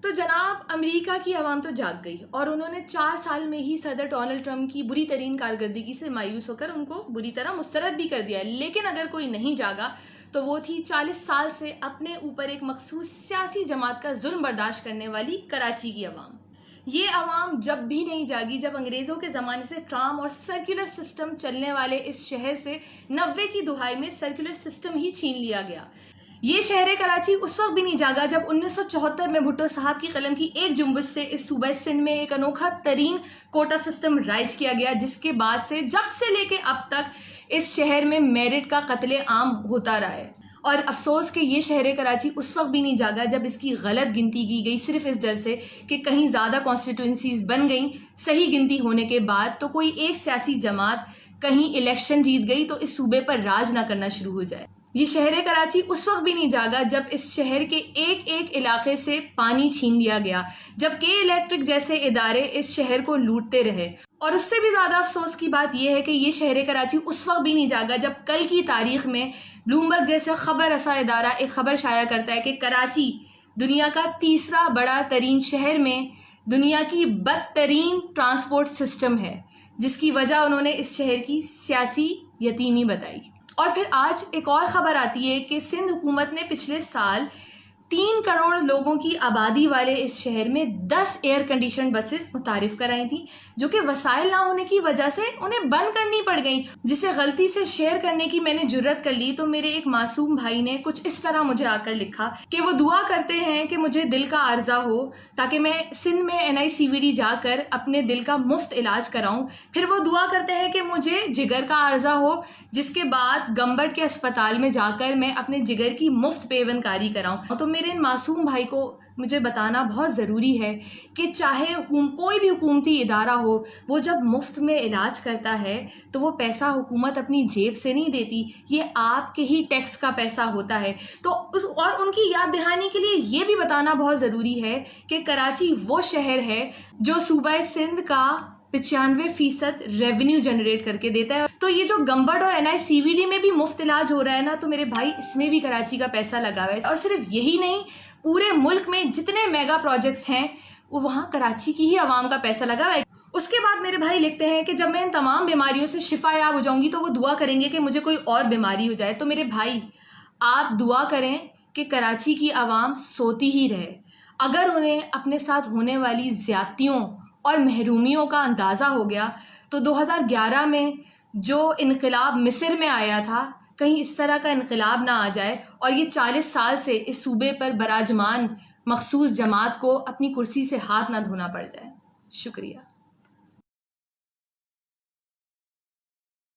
तो जनाब, अमेरिका की आवाम तो जाग गई और उन्होंने 4 साल में ही सदर डोनाल्ड ट्रंप की बुरी तरीन कारकर्दगी से मायूस होकर उनको बुरी तरह मुस्तरद भी कर दिया। लेकिन अगर कोई नहीं जागा तो वो थी 40 साल से अपने ऊपर एक मखसूस सियासी जमात का जुल्म बर्दाश्त करने वाली कराची की आवाम। ये आवाम जब भी नहीं जागी जब अंग्रेज़ों के ज़माने से ट्राम और सर्कुलर सिस्टम चलने वाले इस शहर से 90 की दुहाई में सर्कुलर सिस्टम ही छीन लिया गया। ये शहर कराची उस वक्त भी नहीं जागा जब 1974 में भुट्टो साहब की कलम की एक जुम्बश से इस सूबा सिंध में एक अनोखा तरीन कोटा सिस्टम राइज किया गया, जिसके बाद से जब से लेके अब तक इस शहर में मेरिट का कत्ले आम होता रहा है। और अफसोस कि ये शहर कराची उस वक्त भी नहीं जागा जब इसकी गलत गिनती की गई, सिर्फ इस डर से कि कहीं ज़्यादा कॉन्स्टिट्यूंसीज बन गई सही गिनती होने के बाद तो कोई एक सियासी जमात कहीं इलेक्शन जीत गई तो इस सूबे पर राज ना करना शुरू हो जाए। ये शहर कराची उस वक्त भी नहीं जागा जब इस शहर के एक एक इलाके से पानी छीन लिया गया, जब के इलेक्ट्रिक जैसे इदारे इस शहर को लूटते रहे। और उससे भी ज़्यादा अफसोस की बात यह है कि ये शहर कराची उस वक्त भी नहीं जागा जब कल की तारीख में ब्लूमबर्ग जैसा खबर रसा इदारा एक खबर शाया करता है कि कराची दुनिया का तीसरा बड़ा तरीन शहर में दुनिया की बदतरीन ट्रांसपोर्ट सिस्टम है, जिसकी वजह उन्होंने इस शहर की सियासी यतीमी बताई। और फिर आज एक और ख़बर आती है कि सिंध हुकूमत ने पिछले साल 3 करोड़ लोगों की आबादी वाले इस शहर में 10 एयर कंडीशन बसेस मुतारिफ कराई थी, जो कि वसाइल ना होने की वजह से उन्हें बंद करनी पड़ गई, जिसे गलती से शेयर करने की मैंने जुर्रत कर ली तो मेरे एक मासूम भाई ने कुछ इस तरह मुझे आकर लिखा कि वो दुआ करते हैं कि मुझे दिल का आर्जा हो ताकि मैं सिंध में NICVD जाकर अपने दिल का मुफ्त इलाज कराऊं। फिर वो दुआ करते हैं कि मुझे जिगर का आर्जा हो, जिसके बाद गंबट के अस्पताल में जाकर मैं अपने जिगर की मुफ्त पेवनकारी कराऊं। तो मेरे इन मासूम भाई को मुझे बताना बहुत ज़रूरी है कि चाहे कोई भी हुकूमती इदारा हो, वो जब मुफ्त में इलाज करता है तो वो पैसा हुकूमत अपनी जेब से नहीं देती, ये आपके ही टैक्स का पैसा होता है। तो और उनकी याद दहानी के लिए ये भी बताना बहुत ज़रूरी है कि कराची वो शहर है जो सूबा सिंध का 95% रेवेन्यू जनरेट करके देता है। तो ये जो गंबट और NICVD में भी मुफ्त इलाज हो रहा है ना, तो मेरे भाई इसमें भी कराची का पैसा लगा हुआ है। और सिर्फ यही नहीं, पूरे मुल्क में जितने मेगा प्रोजेक्ट्स हैं वो वहाँ कराची की ही आवाम का पैसा लगा हुआ है। उसके बाद मेरे भाई लिखते हैं कि जब मैं इन तमाम बीमारियों से शिफा याब हो जाऊंगी तो वो दुआ करेंगे कि मुझे कोई और बीमारी हो जाए। तो मेरे भाई, आप दुआ करें कि कराची की आवाम सोती ही रहे। अगर उन्हें अपने साथ होने वाली ज़्यादतियों और महरूमियों का अंदाज़ा हो गया तो 2011 में जो इनकलाब मिस्र में आया था, कहीं इस तरह का इनकलाब ना आ जाए और ये 40 साल से इस सूबे पर बराजमान मखसूस जमात को अपनी कुर्सी से हाथ ना धोना पड़ जाए। शुक्रिया।